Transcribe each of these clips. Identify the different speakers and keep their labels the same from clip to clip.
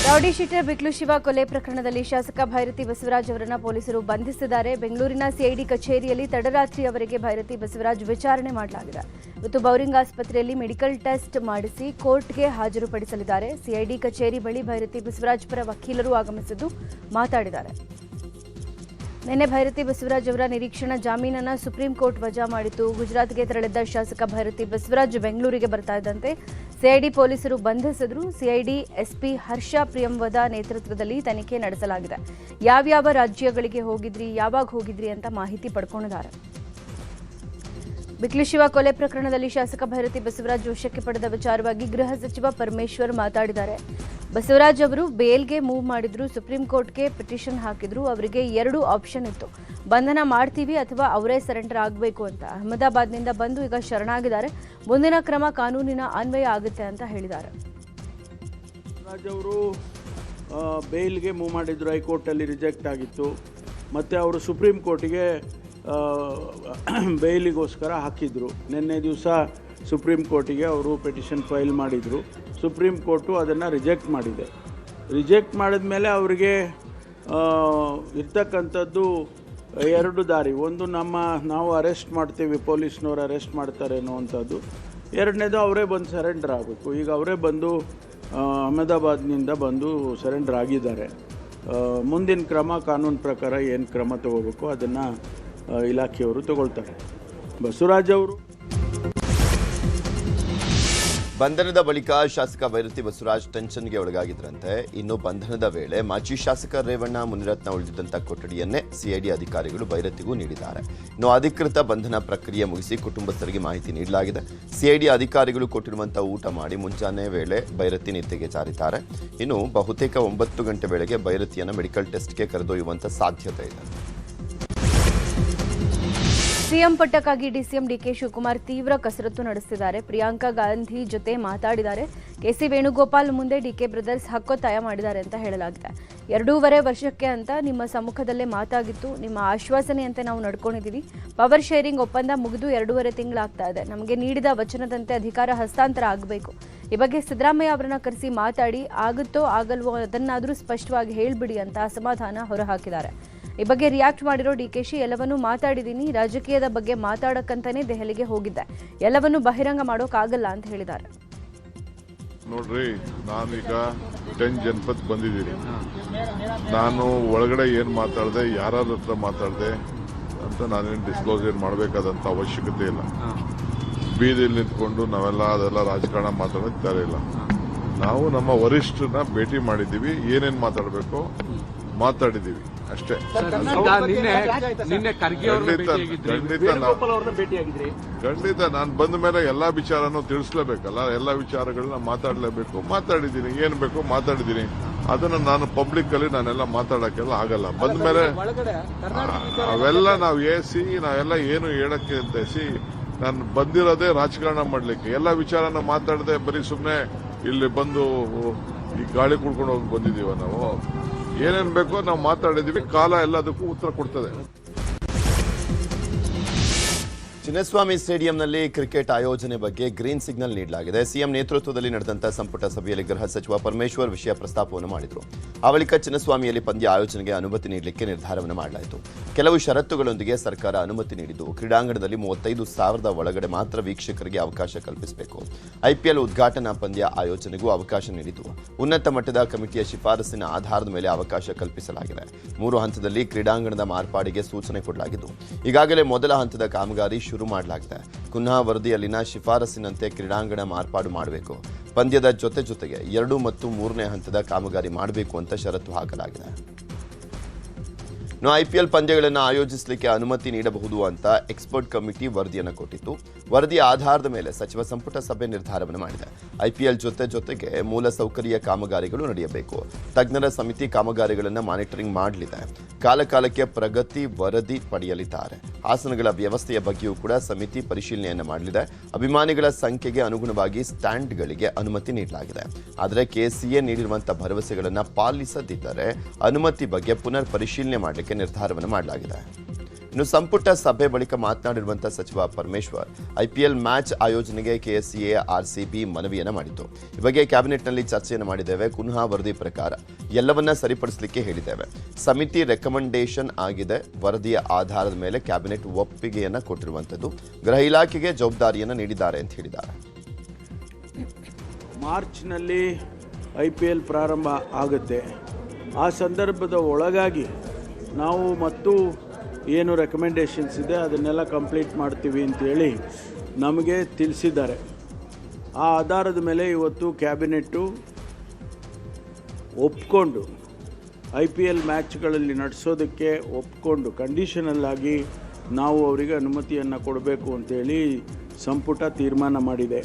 Speaker 1: Rowdy sheeter ಬಿಕ್ಲು Shiva ಕೊಲೆ ಪ್ರಕರಣದಲ್ಲಿ ಶಾಸಕ ಭೈರತಿ ಬಸವರಾಜ್ ಅವರನ್ನು ಪೊಲೀಸರು ಬಂಧಿಸಿದ್ದಾರೆ. ಬೆಂಗಳೂರಿನ ಸಿಐಡಿ ಕಚೇರಿಯಲ್ಲಿ ತಡರಾತ್ರಿಯವರೆಗೆ ಭೈರತಿ ಬಸವರಾಜ್ ವಿಚಾರಣೆ ಮಾಡಲಾಗಿದೆ. ಇವತ್ತು ಬೌರಿಂಗ್ ಆಸ್ಪತ್ರೆಯಲ್ಲಿ ಮೆಡಿಕಲ್ ಟೆಸ್ಟ್ ಮಾಡಿಸಿ ಕೋರ್ಟ್ಗೆ ಹಾಜರುಪಡಿಸಲಿದ್ದಾರೆ. ಸಿಐಡಿ ಕಚೇರಿ ಬಳಿ ಭೈರತಿ ಬಸವರಾಜ್ ಪರ ವಕೀಲರು ಆಗಮಿಸಿದ್ದು ಮಾತಾಡಿದ್ದಾರೆ. ನಿನ್ನೆ ಭೈರತಿ ಬಸವರಾಜ್ ಅವರ ನಿರೀಕ್ಷಣಾ ಜಾಮೀನನ್ನು ಸುಪ್ರೀಂ ಕೋರ್ಟ್ ವಜಾ ಮಾಡಿತ್ತು. ಗುಜರಾತ್ಗೆ ತೆರಳಿದ್ದ ಶಾಸಕ ಭೈರತಿ ಬಸವರಾಜ್ ಬೆಂಗಳೂರಿಗೆ ಬರ್ತಾ ಇದ್ದಂತೆ ಸಿಐಡಿ ಪೊಲೀಸರು ಬಂಧಿಸಿದ್ರು. ಸಿಐಡಿ ಎಸ್ಪಿ ಹರ್ಷ ಪ್ರಿಯಂವದ ನೇತೃತ್ವದಲ್ಲಿ ತನಿಖೆ ನಡೆಸಲಾಗಿದೆ. ಯಾವ್ಯಾವ ರಾಜ್ಯಗಳಿಗೆ ಹೋಗಿದ್ರಿ, ಯಾವಾಗ ಹೋಗಿದ್ರಿ ಅಂತ ಮಾಹಿತಿ ಪಡ್ಕೊಂಡಿದ್ದಾರೆ. ಬಿಕ್ಲು ಶಿವ ಕೊಲೆ ಪ್ರಕರಣದಲ್ಲಿ ಶಾಸಕ ಭೈರತಿ ಬಸವರಾಜ್ ವಶಕ್ಕೆ ಪಡೆದ ವಿಚಾರವಾಗಿ ಗೃಹ ಸಚಿವ ಪರಮೇಶ್ವರ್ ಮಾತಾಡಿದ್ದಾರೆ. ಬಸವರಾಜ್ ಅವರು ಬೇಲ್ಗೆ ಮೂವ್ ಮಾಡಿದ್ರು, ಸುಪ್ರೀಂ ಕೋರ್ಟ್ಗೆ ಪಿಟಿಷನ್ ಹಾಕಿದ್ರು. ಅವರಿಗೆ 2 ಆಪ್ಷನ್ ಇತ್ತು, ಬಂಧನ ಮಾಡ್ತೀವಿ ಅಥವಾ ಅವರೇ ಸರೆಂಡರ್ ಆಗಬೇಕು ಅಂತ. ಅಹಮದಾಬಾದ್ನಿಂದ ಬಂದು ಈಗ ಶರಣಾಗಿದ್ದಾರೆ. ಮುಂದಿನ ಕ್ರಮ ಕಾನೂನಿನ ಅನ್ವಯ ಆಗುತ್ತೆ ಅಂತ ಹೇಳಿದ್ದಾರೆ.
Speaker 2: ಬಸವರಾಜ್ ಅವರು ಬೇಲ್ಗೆ ಮೂವ್ ಮಾಡಿದ್ರು, ಹೈಕೋರ್ಟಲ್ಲಿ ರಿಜೆಕ್ಟ್ ಆಗಿತ್ತು. ಮತ್ತು ಅವರು ಸುಪ್ರೀಂ ಕೋರ್ಟಿಗೆ ಬೇಲಿಗೋಸ್ಕರ ಹಾಕಿದರು. ನಿನ್ನೆ ದಿವಸ ಸುಪ್ರೀಂ ಕೋರ್ಟಿಗೆ ಅವರು ಪಿಟಿಷನ್ ಫೈಲ್ ಮಾಡಿದರು. ಸುಪ್ರೀಂ ಕೋರ್ಟು ಅದನ್ನು ರಿಜೆಕ್ಟ್ ಮಾಡಿದೆ. ರಿಜೆಕ್ಟ್ ಮಾಡಿದ ಮೇಲೆ ಅವರಿಗೆ ಇರ್ತಕ್ಕಂಥದ್ದು 2 ದಾರಿ. ಒಂದು, ನಾವು ಅರೆಸ್ಟ್ ಮಾಡ್ತೀವಿ, ಪೊಲೀಸ್ನವ್ರು ಅರೆಸ್ಟ್ ಮಾಡ್ತಾರೆ ಅನ್ನೋವಂಥದ್ದು. ಎರಡನೇದು, ಅವರೇ ಬಂದು ಸರೆಂಡರ್ ಆಗಬೇಕು. ಈಗ ಅವರೇ ಬಂದು ಅಹಮದಾಬಾದ್ನಿಂದ ಬಂದು ಸರೆಂಡರ್ ಆಗಿದ್ದಾರೆ. ಮುಂದಿನ ಕ್ರಮ ಕಾನೂನು ಪ್ರಕಾರ ಏನು ಕ್ರಮ ತಗೋಬೇಕು ಅದನ್ನು ಇಲಾಖೆಯವರು ತಗೊಳ್ತಾರೆ. ಬಸವರಾಜ್ ಅವರು
Speaker 3: ಬಂಧನದ ಬಳಿಕ ಶಾಸಕ ಭೈರತಿ ಬಸವರಾಜ್ ಟೆನ್ಷನ್ಗೆ ಒಳಗಾಗಿದ್ರಂತೆ. ಇನ್ನು ಬಂಧನದ ವೇಳೆ ಮಾಜಿ ಶಾಸಕ ರೇವಣ್ಣ ಮುನಿರತ್ನ ಉಳಿದಿದ್ದಂಥ ಕೊಠಡಿಯನ್ನೇ ಸಿಐಡಿ ಅಧಿಕಾರಿಗಳು ಭೈರತಿಗೂ ನೀಡಿದ್ದಾರೆ. ಇನ್ನು ಅಧಿಕೃತ ಬಂಧನ ಪ್ರಕ್ರಿಯೆ ಮುಗಿಸಿ ಕುಟುಂಬಸ್ಥರಿಗೆ ಮಾಹಿತಿ ನೀಡಲಾಗಿದೆ. ಸಿಐಡಿ ಅಧಿಕಾರಿಗಳು ಕೊಟ್ಟಿರುವಂತಹ ಊಟ ಮಾಡಿ ಮುಂಜಾನೆ ವೇಳೆ ಭೈರತಿ ನಿದ್ದೆಗೆ ಜಾರಿದ್ದಾರೆ. ಇನ್ನು ಬಹುತೇಕ 9 ಗಂಟೆ ವೇಳೆಗೆ ಭೈರತಿಯನ್ನು ಮೆಡಿಕಲ್ ಟೆಸ್ಟ್ಗೆ ಕರೆದೊಯ್ಯುವಂತ ಸಾಧ್ಯತೆ ಇದೆ.
Speaker 1: ಸಿಎಂ ಪಟ್ಟಕ್ಕಾಗಿ ಡಿಸಿಎಂ ಡಿಕೆ ಶಿವಕುಮಾರ್ ತೀವ್ರ ಕಸರತ್ತು ನಡೆಸಿದ್ದಾರೆ. ಪ್ರಿಯಾಂಕಾ ಗಾಂಧಿ ಜೊತೆ ಮಾತಾಡಿದ್ದಾರೆ. ಕೆಸಿ ವೇಣುಗೋಪಾಲ್ ಮುಂದೆ ಡಿಕೆ ಬ್ರದರ್ಸ್ ಹಕ್ಕೊತ್ತಾಯ ಮಾಡಿದ್ದಾರೆ ಅಂತ ಹೇಳಲಾಗಿದೆ. 2.5 ವರ್ಷಕ್ಕೆ ಅಂತ ನಿಮ್ಮ ಸಮ್ಮುಖದಲ್ಲೇ ಮಾತಾಗಿತ್ತು. ನಿಮ್ಮ ಆಶ್ವಾಸನೆಯಂತೆ ನಾವು ನಡ್ಕೊಂಡಿದ್ದೀವಿ. ಪವರ್ ಶೇರಿಂಗ್ ಒಪ್ಪಂದ ಮುಗಿದು 2.5 ತಿಂಗಳಾಗ್ತಾ ಇದೆ. ನಮಗೆ ನೀಡಿದ ವಚನದಂತೆ ಅಧಿಕಾರ ಹಸ್ತಾಂತರ ಆಗಬೇಕು. ಈ ಬಗ್ಗೆ ಸಿದ್ದರಾಮಯ್ಯ ಅವರನ್ನ ಕರೆಸಿ ಮಾತಾಡಿ, ಆಗುತ್ತೋ ಆಗಲ್ವೋ ಅದನ್ನಾದರೂ ಸ್ಪಷ್ಟವಾಗಿ ಹೇಳ್ಬಿಡಿ ಅಂತ ಅಸಮಾಧಾನ ಹೊರಹಾಕಿದ್ದಾರೆ. ಈ ಬಗ್ಗೆ ರಿಯಾಕ್ಟ್ ಮಾಡಿರೋ ಡಿಕೆಶಿ, ಎಲ್ಲವನ್ನೂ ಮಾತಾಡಿದ್ದೀನಿ, ರಾಜಕೀಯದ ಬಗ್ಗೆ ಮಾತಾಡಕ್ಕಂತಾನೆ ದೆಹಲಿಗೆ ಹೋಗಿದ್ದೆ, ಎಲ್ಲವನ್ನೂ ಬಹಿರಂಗ ಮಾಡೋಕ್ಕಾಗಲ್ಲ ಅಂತ ಹೇಳಿದ್ದಾರೆ.
Speaker 4: ನೋಡ್ರಿ, ನಾನೀಗ 10 ಜನಪದ ಬಂದಿದ್ದೀನಿ. ನಾನು ಒಳಗಡೆ ಏನು ಮಾತಾಡಿದೆ, ಯಾರ ಹತ್ರ ಮಾತಾಡಿದೆ ಅಂತ ನಾನೇನು ಡಿಸ್ಕ್ಲೋಸ್ ಏನು ಮಾಡಬೇಕಾದಂಥ ಅವಶ್ಯಕತೆ ಇಲ್ಲ. ಬೀದಿಯಲ್ಲಿ ನಿಂತ್ಕೊಂಡು ನಾವೆಲ್ಲ ಅದೆಲ್ಲ ರಾಜಕಾರಣ ಮಾತಾಡೋಕೆ ಇಲ್ಲ. ನಾವು ನಮ್ಮ ವರಿಷ್ಠರನ್ನ ಭೇಟಿ ಮಾಡಿದ್ದೀವಿ, ಏನೇನು ಮಾತಾಡಬೇಕು ಮಾತಾಡಿದ್ದೀವಿ ಅಷ್ಟೇ. ಖಂಡಿತ ನಾನು ಬಂದ ಮೇಲೆ ಎಲ್ಲಾ ವಿಚಾರನೂ ತಿಳಿಸ್ಲೇಬೇಕಲ್ಲ, ಎಲ್ಲಾ ವಿಚಾರಗಳನ್ನ ಮಾತಾಡಿದ್ದೀನಿ, ಏನ್ ಬೇಕು ಮಾತಾಡಿದ್ದೀನಿ. ಅದನ್ನ ನಾನು ಪಬ್ಲಿಕ್ ಅಲ್ಲಿ ನಾನೆಲ್ಲ ಮಾತಾಡಕ್ಕೆಲ್ಲ ಆಗಲ್ಲ. ಬಂದ ಮೇಲೆ ಅವೆಲ್ಲ ನಾವು ನಾವೆಲ್ಲ ಏನು ಹೇಳಕ್ಕೆ ಅಂತ ನಾನು ಬಂದಿರೋದೇ ರಾಜಕಾರಣ ಮಾಡ್ಲಿಕ್ಕೆ. ಎಲ್ಲಾ ವಿಚಾರನ ಮಾತಾಡದೆ ಬರೀ ಸುಮ್ಮನೆ ಇಲ್ಲಿ ಬಂದು ಈ ಗಾಳಿ ಕುಡ್ಕೊಂಡು ಹೋಗಿ ಬಂದಿದೀವ. ನಾವು ಏನೇನ್ ಬೇಕೋ ನಾವು ಮಾತಾಡಿದೀವಿ, ಕಾಲ ಎಲ್ಲದಕ್ಕೂ ಉತ್ತರ ಕೊಡ್ತದೆ.
Speaker 3: ಚಿನ್ನಸ್ವಾಮಿ ಸ್ಟೇಡಿಯಂನಲ್ಲಿ ಕ್ರಿಕೆಟ್ ಆಯೋಜನೆ ಬಗ್ಗೆ ಗ್ರೀನ್ ಸಿಗ್ನಲ್ ನೀಡಲಾಗಿದೆ. ಸಿಎಂ ನೇತೃತ್ವದಲ್ಲಿ ನಡೆದಂತಹ ಸಂಪುಟ ಸಭೆಯಲ್ಲಿ ಗೃಹ ಸಚಿವ ಪರಮೇಶ್ವರ್ ವಿಷಯ ಪ್ರಸ್ತಾಪವನ್ನು ಮಾಡಿದರು. ಆ ಬಳಿಕ ಚಿನ್ನಸ್ವಾಮಿಯಲ್ಲಿ ಪಂದ್ಯ ಆಯೋಜನೆಗೆ ಅನುಮತಿ ನೀಡಲಿಕ್ಕೆ ನಿರ್ಧಾರವನ್ನು ಮಾಡಲಾಯಿತು. ಕೆಲವು ಷರತ್ತುಗಳೊಂದಿಗೆ ಸರ್ಕಾರ ಅನುಮತಿ ನೀಡಿದ್ದು, ಕ್ರೀಡಾಂಗಣದಲ್ಲಿ 35,000 ಒಳಗಡೆ ಮಾತ್ರ ವೀಕ್ಷಕರಿಗೆ ಅವಕಾಶ ಕಲ್ಪಿಸಬೇಕು. ಐಪಿಎಲ್ ಉದ್ಘಾಟನಾ ಪಂದ್ಯ ಆಯೋಜನೆಗೂ ಅವಕಾಶ ನೀಡಿದ್ದು, ಉನ್ನತ ಮಟ್ಟದ ಕಮಿಟಿಯ ಶಿಫಾರಸಿನ ಆಧಾರದ ಮೇಲೆ ಅವಕಾಶ ಕಲ್ಪಿಸಲಾಗಿದೆ. 3 ಹಂತದಲ್ಲಿ ಕ್ರೀಡಾಂಗಣದ ಮಾರ್ಪಾಡಿಗೆ ಸೂಚನೆ ಕೊಡಲಾಗಿದ್ದು, ಈಗಾಗಲೇ ಮೊದಲ ಹಂತದ ಕಾಮಗಾರಿ ಶುರು ಮಾಡಲಾಗಿದೆ. ಕುನ್ನಾ ವರದಿಯಲ್ಲಿನ ಶಿಫಾರಸಿನಂತೆ ಕ್ರೀಡಾಂಗಣ ಮಾರ್ಪಾಡು ಮಾಡಬೇಕು. ಪಂದ್ಯದ ಜೊತೆಗೆ 2 ಮತ್ತು 3ನೇ ಹಂತದ ಕಾಮಗಾರಿ ಮಾಡಬೇಕು ಅಂತ ಷರತ್ತು ಹಾಕಲಾಗಿದೆ. ಐಪಿಎಲ್ ಪಂದ್ಯಗಳನ್ನು ಆಯೋಜಿಸಲಿಕ್ಕೆ ಅನುಮತಿ ನೀಡಬಹುದು ಅಂತ ಎಕ್ಸ್ಪರ್ಟ್ ಕಮಿಟಿ ವರದಿಯನ್ನು ಕೊಟ್ಟಿತ್ತು. ವರದಿಯ ಆಧಾರದ ಮೇಲೆ ಸಚಿವ ಸಂಪುಟ ಸಭೆ ನಿರ್ಧಾರವನ್ನು ಮಾಡಿದೆ. ಐಪಿಎಲ್ ಜೊತೆಗೆ ಮೂಲಸೌಕರ್ಯ ಕಾಮಗಾರಿಗಳು ನಡೆಯಬೇಕು. ತಜ್ಞರ ಸಮಿತಿ ಕಾಮಗಾರಿಗಳನ್ನು ಮಾನಿಟರಿಂಗ್ ಮಾಡಲಿದೆ. ಕಾಲಕಾಲಕ್ಕೆ ಪ್ರಗತಿ ವರದಿ ಪಡೆಯಲಿದ್ದಾರೆ. ಆಸನಗಳ ವ್ಯವಸ್ಥೆಯ ಬಗ್ಗೆಯೂ ಕೂಡ ಸಮಿತಿ ಪರಿಶೀಲನೆಯನ್ನು ಮಾಡಲಿದೆ. ಅಭಿಮಾನಿಗಳ ಸಂಖ್ಯೆಗೆ ಅನುಗುಣವಾಗಿ ಸ್ಟ್ಯಾಂಡ್ಗಳಿಗೆ ಅನುಮತಿ ನೀಡಲಾಗಿದೆ. ಆದರೆ ಕೆಸಿಎ ನೀಡಿರುವಂತಹ ಭರವಸೆಗಳನ್ನು ಪಾಲಿಸದಿದ್ದರೆ ಅನುಮತಿ ಬಗ್ಗೆ ಪುನರ್ ಪರಿಶೀಲನೆ ಮಾಡಲಿಕ್ಕೆ ನಿರ್ಧಾರವನ್ನು ಮಾಡಲಾಗಿದೆ. ಇನ್ನು ಸಂಪುಟ ಸಭೆ ಬಳಿಕ ಮಾತನಾಡಿರುವಂತಹ ಸಚಿವ ಪರಮೇಶ್ವರ್ IPL ಮ್ಯಾಚ್ ಆಯೋಜನೆಗೆ KSCA RCB ಮನವಿಯನ್ನ ಮಾಡಿತು. ಈ ಬಗ್ಗೆ ಕ್ಯಾಬಿನೆಟ್ನಲ್ಲಿ ಚರ್ಚೆಯನ್ನು ಮಾಡಿದ್ದೇವೆ. ಪುನಃ ವರದಿ ಪ್ರಕಾರ ಎಲ್ಲವನ್ನ ಸರಿಪಡಿಸಲಿಕ್ಕೆ ಹೇಳಿದ್ದೇವೆ. ಸಮಿತಿ ರೆಕಮೆಂಡೇಶನ್ ಆಗಿದೆ. ವರದಿಯ ಆಧಾರದ ಮೇಲೆ ಕ್ಯಾಬಿನೆಟ್ ಒಪ್ಪಿಗೆಯನ್ನ ಕೊಟ್ಟಿರುವಂತದ್ದು. ಗೃಹ ಇಲಾಖೆಗೆ ಜವಾಬ್ದಾರಿಯನ್ನು ನೀಡಿದ್ದಾರೆ ಅಂತ ಹೇಳಿದ್ದಾರೆ.
Speaker 2: ಮಾರ್ಚ್ನಲ್ಲಿ IPL ಪ್ರಾರಂಭ ಆಗುತ್ತೆ. ಆ ಸಂದರ್ಭದ ಒಳಗಾಗಿ ನಾವು ಮತ್ತು ಏನು ರೆಕಮೆಂಡೇಷನ್ಸ್ ಇದೆ ಅದನ್ನೆಲ್ಲ ಕಂಪ್ಲೀಟ್ ಮಾಡ್ತೀವಿ ಅಂತೇಳಿ ನಮಗೆ ತಿಳಿಸಿದ್ದಾರೆ. ಆ ಆಧಾರದ ಮೇಲೆ ಇವತ್ತು ಕ್ಯಾಬಿನೆಟ್ಟು ಒಪ್ಕೊಂಡು IPL ಮ್ಯಾಚ್ಗಳಲ್ಲಿ ನಡೆಸೋದಕ್ಕೆ ಒಪ್ಕೊಂಡು ಕಂಡೀಷನಲ್ಲಾಗಿ ನಾವು ಅವರಿಗೆ ಅನುಮತಿಯನ್ನು ಕೊಡಬೇಕು ಅಂತೇಳಿ ಸಂಪುಟ ತೀರ್ಮಾನ ಮಾಡಿದೆ.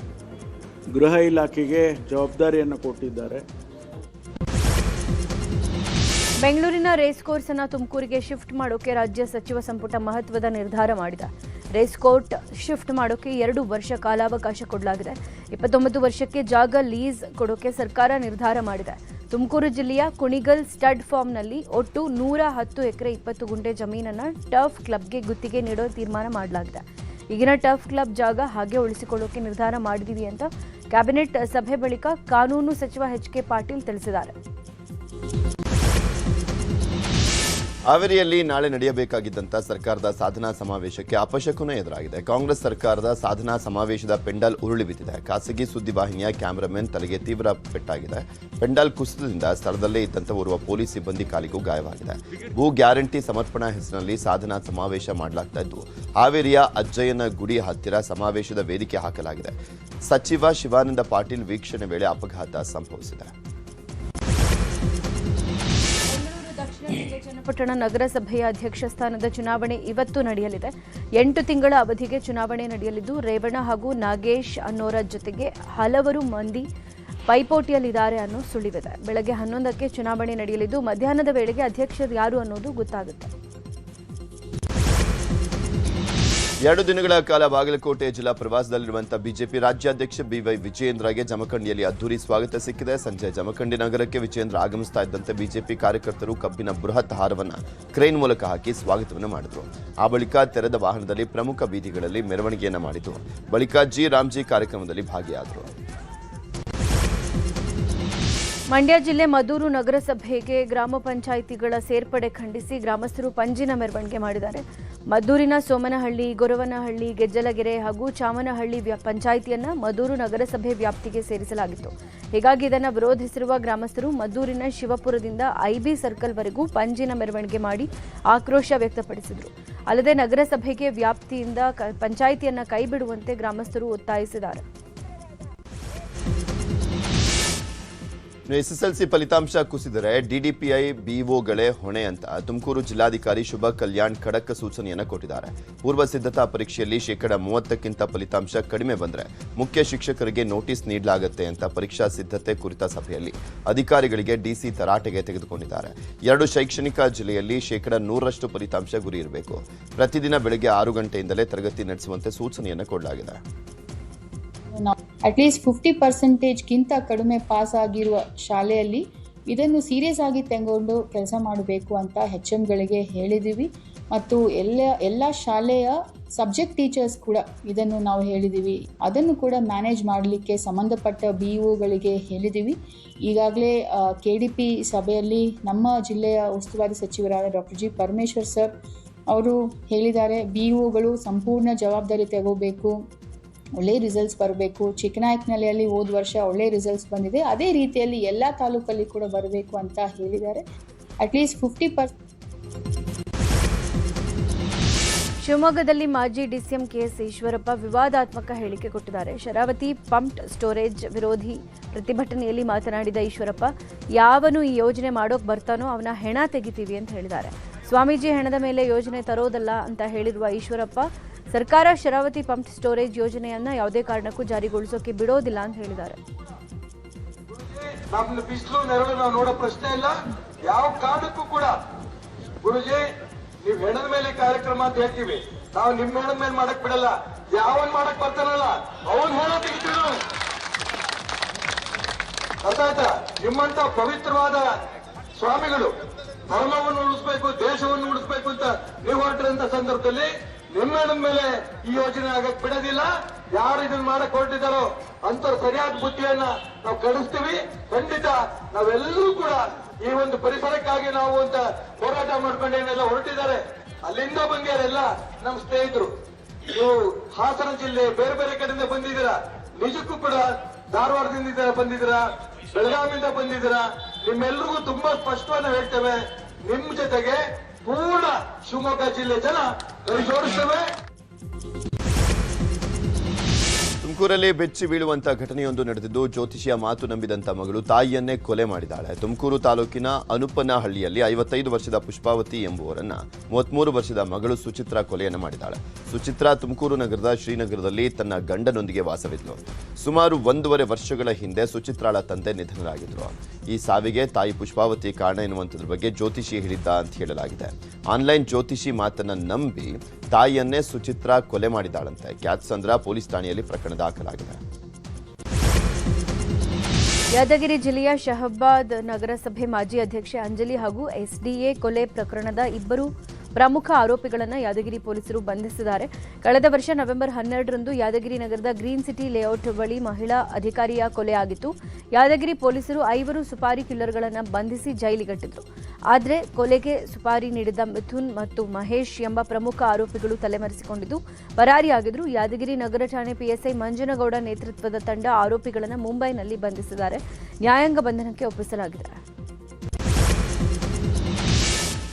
Speaker 2: ಗೃಹ ಇಲಾಖೆಗೆ ಜವಾಬ್ದಾರಿಯನ್ನು ಕೊಟ್ಟಿದ್ದಾರೆ.
Speaker 1: ಬೆಂಗಳೂರಿನ ರೇಸ್ ಕೋರ್ಸ್ ಅನ್ನು ತುಮಕೂರಿಗೆ ಶಿಫ್ಟ್ ಮಾಡೋಕೆ ರಾಜ್ಯ ಸಚಿವ ಸಂಪುಟ ಮಹತ್ವದ ನಿರ್ಧಾರ ಮಾಡಿದೆ. ರೇಸ್ ಕೋರ್ಟ್ ಶಿಫ್ಟ್ ಮಾಡೋಕೆ 2 ವರ್ಷ ಕಾಲಾವಕಾಶ ಕೊಡಲಾಗಿದೆ. 29 ವರ್ಷಕ್ಕೆ ಜಾಗ ಲೀಸ್ ಕೊಡೋಕೆ ಸರ್ಕಾರ ನಿರ್ಧಾರ ಮಾಡಿದೆ. ತುಮಕೂರು ಜಿಲ್ಲೆಯ ಕುಣಿಗಲ್ ಸ್ಟಡ್ ಫಾರ್ಮ್ನಲ್ಲಿ ಒಟ್ಟು 110 ಎಕರೆ 20 ಗುಂಟೆ ಜಮೀನನ್ನು ಟರ್ಫ್ ಕ್ಲಬ್ಗೆ ಗುತ್ತಿಗೆ ನೀಡೋ ತೀರ್ಮಾನ ಮಾಡಲಾಗಿದೆ. ಈಗಿನ ಟರ್ಫ್ ಕ್ಲಬ್ ಜಾಗ ಹಾಗೆ ಉಳಿಸಿಕೊಳ್ಳೋಕೆ ನಿರ್ಧಾರ ಮಾಡಿದೀವಿ ಅಂತ ಕ್ಯಾಬಿನೆಟ್ ಸಭೆ ಬಳಿಕ ಕಾನೂನು ಸಚಿವ HK ಪಾಟೀಲ್ ತಿಳಿಸಿದ್ದಾರೆ.
Speaker 3: ಹಾವೇರಿಯಲ್ಲಿ ನಾಳೆ ನಡೆಯಬೇಕಾಗಿದ್ದಂಥ ಸರ್ಕಾರದ ಸಾಧನಾ ಸಮಾವೇಶಕ್ಕೆ ಅಪಶಕುನ ಎದುರಾಗಿದೆ. ಕಾಂಗ್ರೆಸ್ ಸರ್ಕಾರದ ಸಾಧನಾ ಸಮಾವೇಶದ ಪೆಂಡಾಲ್ ಉರುಳಿ ಬಿದ್ದಿದೆ. ಖಾಸಗಿ ಸುದ್ದಿವಾಹಿನಿಯ ಕ್ಯಾಮರಾಮನ್ ತಲೆಗೆ ತೀವ್ರ ಪೆಟ್ಟಾಗಿದೆ. ಪೆಂಡಾಲ್ ಕುಸಿತದಿಂದ ಸ್ಥಳದಲ್ಲೇ ಇದ್ದಂಥ ಓರ್ವ ಪೊಲೀಸ್ ಸಿಬ್ಬಂದಿ ಕಾಲಿಗೂ ಗಾಯವಾಗಿದೆ. ಭೂ ಗ್ಯಾರಂಟಿ ಸಮರ್ಪಣಾ ಹೆಸರಿನಲ್ಲಿ ಸಾಧನಾ ಸಮಾವೇಶ ಮಾಡಲಾಗ್ತಾ ಇದ್ದು ಹಾವೇರಿಯ ಅಜ್ಜಯ್ಯನ ಗುಡಿ ಹತ್ತಿರ ಸಮಾವೇಶದ ವೇದಿಕೆ ಹಾಕಲಾಗಿದೆ. ಸಚಿವ ಶಿವಾನಂದ ಪಾಟೀಲ್ ವೀಕ್ಷಣೆ ವೇಳೆ ಅಪಘಾತ ಸಂಭವಿಸಿದೆ.
Speaker 1: ಚನ್ನಪಟ್ಟಣ ನಗರಸಭೆಯ ಅಧ್ಯಕ್ಷ ಸ್ಥಾನದ ಚುನಾವಣೆ ಇವತ್ತು ನಡೆಯಲಿದೆ. 8 ತಿಂಗಳ ಅವಧಿಗೆ ಚುನಾವಣೆ ನಡೆಯಲಿದ್ದು ರೇವಣ್ಣ ಹಾಗೂ ನಾಗೇಶ್ ಅನ್ನೋರ ಜೊತೆಗೆ ಹಲವರು ಮಂದಿ ಪೈಪೋಟಿಯಲ್ಲಿದ್ದಾರೆ ಅನ್ನೋ ಸುಳಿವಿದೆ. ಬೆಳಗ್ಗೆ 11ಕ್ಕೆ ಚುನಾವಣೆ ನಡೆಯಲಿದ್ದು ಮಧ್ಯಾಹ್ನದ ವೇಳೆಗೆ ಅಧ್ಯಕ್ಷರು ಯಾರು ಅನ್ನೋದು ಗೊತ್ತಾಗುತ್ತೆ.
Speaker 3: 2 ದಿನಗಳ ಕಾಲ ಬಾಗಲಕೋಟೆ ಜಿಲ್ಲಾ ಪ್ರವಾಸದಲ್ಲಿರುವಂತಹ ಬಿಜೆಪಿ ರಾಜ್ಯಾಧ್ಯಕ್ಷ BY ವಿಜಯೇಂದ್ರಗೆ ಜಮಖಂಡಿಯಲ್ಲಿ ಅದ್ದೂರಿ ಸ್ವಾಗತ ಸಿಕ್ಕಿದೆ. ಸಂಜೆ ಜಮಖಂಡಿ ನಗರಕ್ಕೆ ವಿಜಯೇಂದ್ರ ಆಗಮಿಸ್ತಾ ಇದ್ದಂತೆ ಬಿಜೆಪಿ ಕಾರ್ಯಕರ್ತರು ಕಬ್ಬಿನ ಬೃಹತ್ ಹಾರವನ್ನು ಕ್ರೇನ್ ಮೂಲಕ ಹಾಕಿ ಸ್ವಾಗತವನ್ನು ಮಾಡಿದರು. ಆ ಬಳಿಕ ತೆರೆದ ವಾಹನದಲ್ಲಿ ಪ್ರಮುಖ ಬೀದಿಗಳಲ್ಲಿ ಮೆರವಣಿಗೆಯನ್ನು ಮಾಡಿತು. ಬಳಿಕ ರಾಮ್ಜಿ ಕಾರ್ಯಕ್ರಮದಲ್ಲಿ ಭಾಗಿಯಾದರು.
Speaker 1: ಮಂಡ್ಯ ಜಿಲ್ಲೆ ಮದ್ದೂರು ನಗರಸಭೆಗೆ ಗ್ರಾಮ ಪಂಚಾಯಿತಿಗಳ ಸೇರ್ಪಡೆ ಖಂಡಿಸಿ ಗ್ರಾಮಸ್ಥರು ಪಂಜಿನ ಮೆರವಣಿಗೆ ಮಾಡಿದ್ದಾರೆ. ಮದ್ದೂರಿನ ಸೋಮನಹಳ್ಳಿ, ಗೊರವನಹಳ್ಳಿ, ಗೆಜ್ಜಲಗೆರೆ ಹಾಗೂ ಚಾಮನಹಳ್ಳಿ ಪಂಚಾಯಿತಿಯನ್ನ ಮದ್ದೂರು ನಗರಸಭೆ ವ್ಯಾಪ್ತಿಗೆ ಸೇರಿಸಲಾಗಿತ್ತು. ಹೀಗಾಗಿ ಇದನ್ನು ವಿರೋಧಿಸಿರುವ ಗ್ರಾಮಸ್ಥರು ಮದ್ದೂರಿನ ಶಿವಪುರದಿಂದ IB ಸರ್ಕಲ್ವರೆಗೂ ಪಂಜಿನ ಮೆರವಣಿಗೆ ಮಾಡಿ ಆಕ್ರೋಶ ವ್ಯಕ್ತಪಡಿಸಿದರು. ಅಲ್ಲದೆ ನಗರಸಭೆಗೆ ವ್ಯಾಪ್ತಿಯಿಂದ ಪಂಚಾಯಿತಿಯನ್ನ ಕೈಬಿಡುವಂತೆ ಗ್ರಾಮಸ್ಥರು ಒತ್ತಾಯಿಸಿದ್ದಾರೆ.
Speaker 3: SSLC ಫಲಿತಾಂಶ ಕುಸಿದರೆ DDPI BOಗಳೇ ಹೊಣೆ ಅಂತ ತುಮಕೂರು ಜಿಲ್ಲಾಧಿಕಾರಿ ಶುಭ ಕಲ್ಯಾಣ್ ಖಡಕ್ ಸೂಚನೆಯನ್ನು ಕೊಟ್ಟಿದ್ದಾರೆ. ಪೂರ್ವ ಸಿದ್ಧತಾ ಪರೀಕ್ಷೆಯಲ್ಲಿ 30% ಫಲಿತಾಂಶ ಕಡಿಮೆ ಬಂದರೆ ಮುಖ್ಯ ಶಿಕ್ಷಕರಿಗೆ ನೋಟಿಸ್ ನೀಡಲಾಗುತ್ತೆ ಅಂತ ಪರೀಕ್ಷಾ ಸಿದ್ಧತೆ ಕುರಿತ ಸಭೆಯಲ್ಲಿ ಅಧಿಕಾರಿಗಳಿಗೆ DC ತರಾಟೆಗೆ ತೆಗೆದುಕೊಂಡಿದ್ದಾರೆ. 2 ಶೈಕ್ಷಣಿಕ ಜಿಲ್ಲೆಯಲ್ಲಿ 100% ಫಲಿತಾಂಶ ಗುರಿ ಇರಬೇಕು. ಪ್ರತಿದಿನ ಬೆಳಗ್ಗೆ 6 ಗಂಟೆಯಿಂದಲೇ ತರಗತಿ ನಡೆಸುವಂತೆ ಸೂಚನೆಯನ್ನು ಕೊಡಲಾಗಿದೆ.
Speaker 5: ಅಟ್ಲೀಸ್ಟ್ 50%ಗಿಂತ ಕಡಿಮೆ ಪಾಸ್ ಆಗಿರುವ ಶಾಲೆಯಲ್ಲಿ ಇದನ್ನು ಸೀರಿಯಸ್ ಆಗಿ ತೆಗೆದುಕೊಂಡು ಕೆಲಸ ಮಾಡಬೇಕು ಅಂತ HMಗಳಿಗೆ ಹೇಳಿದ್ದೀವಿ. ಮತ್ತು ಎಲ್ಲ ಶಾಲೆಯ ಸಬ್ಜೆಕ್ಟ್ ಟೀಚರ್ಸ್ ಕೂಡ ಇದನ್ನು ನಾವು ಹೇಳಿದ್ದೀವಿ. ಅದನ್ನು ಕೂಡ ಮ್ಯಾನೇಜ್ ಮಾಡಲಿಕ್ಕೆ ಸಂಬಂಧಪಟ್ಟ BOಗಳಿಗೆ ಹೇಳಿದ್ದೀವಿ. ಈಗಾಗಲೇ KDP ಸಭೆಯಲ್ಲಿ ನಮ್ಮ ಜಿಲ್ಲೆಯ ಉಸ್ತುವಾರಿ ಸಚಿವರಾದ ಡಾಕ್ಟರ್ G. ಪರಮೇಶ್ವರ್ ಸರ್ ಅವರು ಹೇಳಿದ್ದಾರೆ, BOಗಳು ಸಂಪೂರ್ಣ ಜವಾಬ್ದಾರಿ ತಗೋಬೇಕು, ಒಳ್ಳೆ ರಿಸಲ್ಟ್ಸ್ ಬರಬೇಕು. ಚಿಕ್ಕನಾಯಕನಹಳ್ಳಿಯಲ್ಲಿ ಹೋದ ವರ್ಷ ಒಳ್ಳೆ ರಿಸಲ್ಟ್ಸ್ ಬಂದಿದೆ, ಅದೇ ರೀತಿಯಲ್ಲಿ ಎಲ್ಲ ತಾಲೂಕಲ್ಲಿ ಕೂಡ ಬರಬೇಕು ಅಂತ ಹೇಳಿದ್ದಾರೆ. ಅಟ್ಲೀಸ್ಟ್ 50%.
Speaker 1: ಶಿವಮೊಗ್ಗದಲ್ಲಿ ಮಾಜಿ DCM KS ಈಶ್ವರಪ್ಪ ವಿವಾದಾತ್ಮಕ ಹೇಳಿಕೆ ಕೊಟ್ಟಿದ್ದಾರೆ. ಶರಾವತಿ ಪಂಪ್ಡ್ ಸ್ಟೋರೇಜ್ ವಿರೋಧಿ ಪ್ರತಿಭಟನೆಯಲ್ಲಿ ಮಾತನಾಡಿದ ಈಶ್ವರಪ್ಪ, ಯಾವನು ಈ ಯೋಜನೆ ಮಾಡೋಕೆ ಬರ್ತಾನೋ ಅವನ ಹೆಣ ತೆಗಿತೀವಿ ಅಂತ ಹೇಳಿದ್ದಾರೆ. ಸ್ವಾಮೀಜಿ ಹೆಣದ ಮೇಲೆ ಯೋಜನೆ ತರೋದಲ್ಲ ಅಂತ ಹೇಳಿರುವ ಈಶ್ವರಪ್ಪ, ಸರ್ಕಾರ ಶರಾವತಿ ಪಂಪ್ಡ್ ಸ್ಟೋರೇಜ್ ಯೋಜನೆಯನ್ನ ಯಾವುದೇ ಕಾರಣಕ್ಕೂ ಜಾರಿಗೊಳಿಸೋಕೆ ಬಿಡೋದಿಲ್ಲ ಅಂತ ಹೇಳಿದ್ದಾರೆ.
Speaker 6: ನಮ್ಮ ಬಿಸಿಲು ನೆರಳು ನಾವು ನೋಡೋ ಪ್ರಶ್ನೆ ಇಲ್ಲ, ಯಾವ ಕಾರಣಕ್ಕೂ ಕೂಡ. ಗುರುಜಿ, ನೀವು ಹೆಣದ ಮೇಲೆ ಕಾರ್ಯಕ್ರಮ ಅಂತ ಹೇಳ್ತೀವಿ, ನಾವು ನಿಮ್ಮ ಹೆಣದ ಮೇಲೆ ಮಾಡಕ್ ಬಿಡಲ್ಲ. ಯಾವನ್ ಮಾಡಕ್ ಬರ್ತಾನಲ್ಲ ಅವನ್ ಹೆಣ ತೆಗಿತೀವಿ. ಅರ್ಥ ಆಯ್ತಾ? ನಿಮ್ಮಂತ ಪವಿತ್ರವಾದ ಸ್ವಾಮಿಗಳು ಧರ್ಮವನ್ನು ಉಳಿಸ್ಬೇಕು, ದೇಶವನ್ನು ಉಳಿಸ್ಬೇಕು ಅಂತ ನೀವು ಹೊರಟಿರಂತ ಸಂದರ್ಭದಲ್ಲಿ ನಿಮ್ಮ ಹೆಣದ ಮೇಲೆ ಈ ಯೋಜನೆ ಆಗಕ್ ಬಿಡೋದಿಲ್ಲ. ಯಾರು ಇದನ್ನ ಮಾಡಕ್ ಹೊರಟಿದ್ದಾರೋ ಅಂತ ಸರಿಯಾದ ಬುದ್ಧಿಯನ್ನ ನಾವು ಕಳಿಸ್ತೀವಿ. ಖಂಡಿತ ನಾವೆಲ್ಲರೂ ಕೂಡ ಈ ಒಂದು ಪರಿಸರಕ್ಕಾಗಿ ನಾವು ಅಂತ ಹೋರಾಟ ಮಾಡ್ಕೊಂಡೇನೆಲ್ಲ ಹೊರಟಿದ್ದಾರೆ. ಅಲ್ಲಿಂದ ಬಂದಿಯಾರೆಲ್ಲ ನಮ್ಮ ಸ್ನೇಹಿತರು. ನೀವು ಹಾಸನ ಜಿಲ್ಲೆ ಬೇರೆ ಬೇರೆ ಕಡೆಯಿಂದ ಬಂದಿದ್ದೀರಾ. ನಿಜಕ್ಕೂ ಕೂಡ ಧಾರವಾಡದಿಂದ ಬಂದಿದ್ದೀರಾ, ಬೆಳಗಾವಿಯಿಂದ ಬಂದಿದ್ದೀರಾ. ನಿಮ್ಮೆಲ್ಲರಿಗೂ ತುಂಬಾ ಸ್ಪಷ್ಟವಾಗಿ ಹೇಳ್ತೇವೆ, ನಿಮ್ ಜೊತೆಗೆ ಪೂರ್ಣ ಶಿವಮೊಗ್ಗ ಜಿಲ್ಲೆ ಜನ ಕೈ ಜೋಡಿಸ್ತೇವೆ.
Speaker 3: ತುಮಕೂರಲ್ಲಿ ಬೆಚ್ಚಿ ಬೀಳುವಂತ ಘಟನೆಯೊಂದು ನಡೆದಿದ್ದು, ಜ್ಯೋತಿಷಿಯ ಮಾತು ನಂಬಿದಂತ ಮಗಳು ತಾಯಿಯನ್ನೇ ಕೊಲೆ ಮಾಡಿದ್ದಾಳೆ. ತುಮಕೂರು ತಾಲೂಕಿನ ಅನುಪನಹಳ್ಳಿಯಲ್ಲಿ 55 ವರ್ಷದ ಪುಷ್ಪಾವತಿ ಎಂಬುವರನ್ನ 33 ವರ್ಷದ ಮಗಳು ಸುಚಿತ್ರಾ ಕೊಲೆಯನ್ನು ಮಾಡಿದ್ದಾಳೆ. ಸುಚಿತ್ರಾ ತುಮಕೂರು ನಗರದ ಶ್ರೀನಗರದಲ್ಲಿ ತನ್ನ ಗಂಡನೊಂದಿಗೆ ವಾಸವಿದ್ಲು. ಸುಮಾರು 1.5 ವರ್ಷಗಳ ಹಿಂದೆ ಸುಚಿತ್ರಾಳ ತಂದೆ ನಿಧನರಾಗಿದ್ರು. ಈ ಸಾವಿಗೆ ತಾಯಿ ಪುಷ್ಪಾವತಿ ಕಾರಣ ಎನ್ನುವಂಥದ್ರ ಬಗ್ಗೆ ಜ್ಯೋತಿಷಿ ಹೇಳಿದ್ದ ಅಂತ ಹೇಳಲಾಗಿದೆ. ಆನ್ಲೈನ್ ಜ್ಯೋತಿಷಿ ಮಾತನ್ನ ನಂಬಿ ತಾಯಿಯನ್ನೇ ಸುಚಿತ್ರಾ ಕೊಲೆ ಮಾಡಿದ್ದಾಳಂತೆ. ಕ್ಯಾತ್ಸಂದ್ರ ಪೊಲೀಸ್ ಠಾಣೆಯಲ್ಲಿ ಪ್ರಕರಣ ದಾಖಲಾಗಿದೆ.
Speaker 1: ಯಾದಗಿರಿ ಜಿಲ್ಲೆಯ ಶಹಬಾದ್ ನಗರಸಭೆ ಮಾಜಿ ಅಧ್ಯಕ್ಷೆ ಅಂಜಲಿ ಹಾಗೂ ಎಸ್ಡಿಎ ಕೊಲೆ ಪ್ರಕರಣದ ಇಬ್ಬರು ಪ್ರಮುಖ ಆರೋಪಿಗಳನ್ನು ಯಾದಗಿರಿ ಪೊಲೀಸರು ಬಂಧಿಸಿದ್ದಾರೆ. ಕಳೆದ ವರ್ಷ ನವೆಂಬರ್ 12ರಂದು ಯಾದಗಿರಿ ನಗರದ ಗ್ರೀನ್ ಸಿಟಿ ಲೇಔಟ್ ಬಳಿ ಮಹಿಳಾ ಅಧಿಕಾರಿಯ ಕೊಲೆ ಆಗಿತ್ತು. ಯಾದಗಿರಿ ಪೊಲೀಸರು 5 ಸುಪಾರಿ ಕಿಲ್ಲರ್ಗಳನ್ನು ಬಂಧಿಸಿ ಜೈಲಿಗಟ್ಟಿದ್ರು. ಆದರೆ ಕೊಲೆಗೆ ಸುಪಾರಿ ನೀಡಿದ ಮಿಥುನ್ ಮತ್ತು ಮಹೇಶ್ ಎಂಬ ಪ್ರಮುಖ ಆರೋಪಿಗಳು ತಲೆಮರೆಸಿಕೊಂಡಿದ್ದು ಪರಾರಿಯಾಗಿದ್ರು. ಯಾದಗಿರಿ ನಗರ ಠಾಣೆ ಪಿಎಸ್ಐ ಮಂಜನಗೌಡ ನೇತೃತ್ವದ ತಂಡ ಆರೋಪಿಗಳನ್ನು ಮುಂಬೈನಲ್ಲಿ ಬಂಧಿಸಿದ್ದಾರೆ. ನ್ಯಾಯಾಂಗ ಬಂಧನಕ್ಕೆ ಒಪ್ಪಿಸಲಾಗಿದೆ.